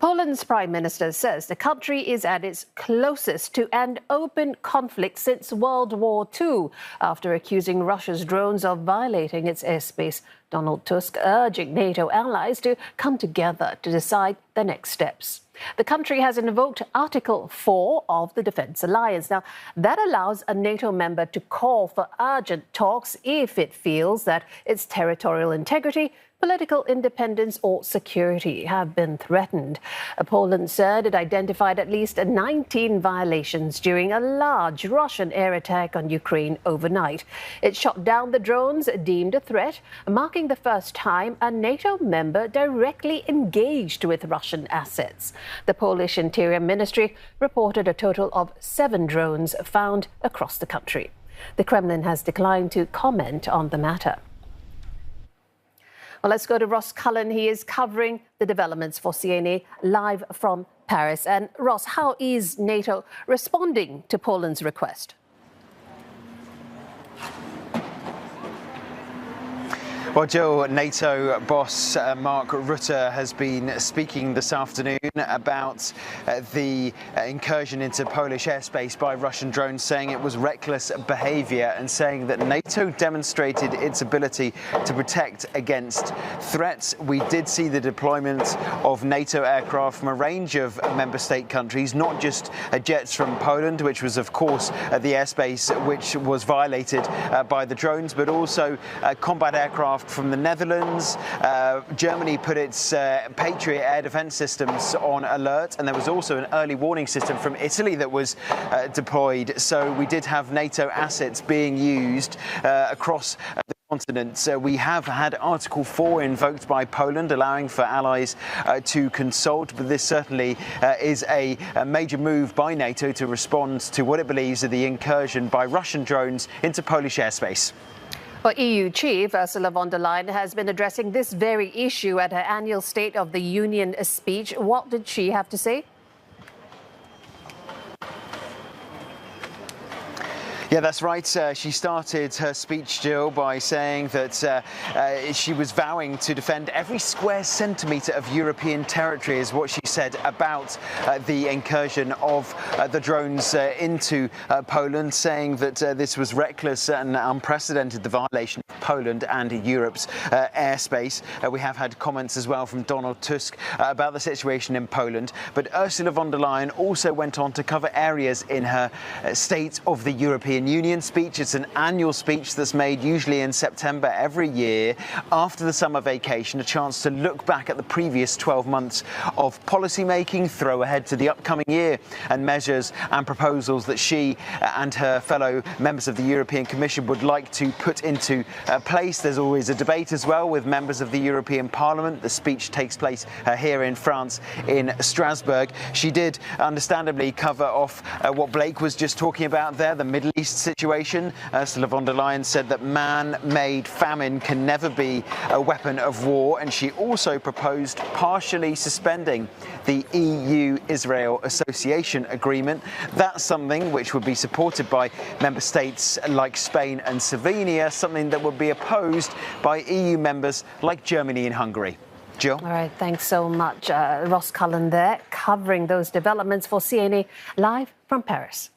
Poland's Prime Minister says the country is at its closest to an open conflict since World War II, after accusing Russia's drones of violating its airspace. Donald Tusk urging NATO allies to come together to decide the next steps. The country has invoked Article 4 of the Defence Alliance. Now, that allows a NATO member to call for urgent talks if it feels that its territorial integrity, political independence or security have been threatened. Poland said it identified at least 19 violations during a large Russian air attack on Ukraine overnight. It shot down the drones deemed a threat, marking the first time a NATO member directly engaged with Russian assets. The Polish Interior Ministry reported a total of 7 drones found across the country. The Kremlin has declined to comment on the matter. Well, let's go to Ross Cullen. He is covering the developments for CNA live from Paris. And Ross, how is NATO responding to Poland's request? Well, Jill, NATO boss Mark Rutte has been speaking this afternoon about the incursion into Polish airspace by Russian drones, saying it was reckless behaviour and saying that NATO demonstrated its ability to protect against threats. We did see the deployment of NATO aircraft from a range of member state countries, not just jets from Poland, which was, of course, the airspace which was violated by the drones, but also combat aircraft from the Netherlands. Germany put its Patriot air defence systems on alert, and there was also an early warning system from Italy that was deployed. So we did have NATO assets being used across the continent. We have had Article 4 invoked by Poland, allowing for allies to consult, but this certainly is a major move by NATO to respond to what it believes are the incursion by Russian drones into Polish airspace. Well, EU chief Ursula von der Leyen has been addressing this very issue at her annual State of the Union speech. What did she have to say? Yeah, that's right. She started her speech, Jill, by saying that she was vowing to defend every square centimetre of European territory, is what she said about the incursion of the drones into Poland, saying that this was reckless and unprecedented, the violation of Poland and Europe's airspace. We have had comments as well from Donald Tusk about the situation in Poland. But Ursula von der Leyen also went on to cover areas in her State of the European Union speech. It's an annual speech that's made usually in September every year after the summer vacation, a chance to look back at the previous 12 months of policy making, throw ahead to the upcoming year and measures and proposals that she and her fellow members of the European Commission would like to put into place. There's always a debate as well with members of the European Parliament. The speech takes place here in France, in Strasbourg. She did understandably cover off what Blake was just talking about there, the Middle East situation. Ursula von der Leyen said that man-made famine can never be a weapon of war, and she also proposed partially suspending the EU-Israel Association Agreement. That's something which would be supported by member states like Spain and Slovenia, something that would be opposed by EU members like Germany and Hungary. Jill? All right, thanks so much. Ross Cullen there, covering those developments for CNA live from Paris.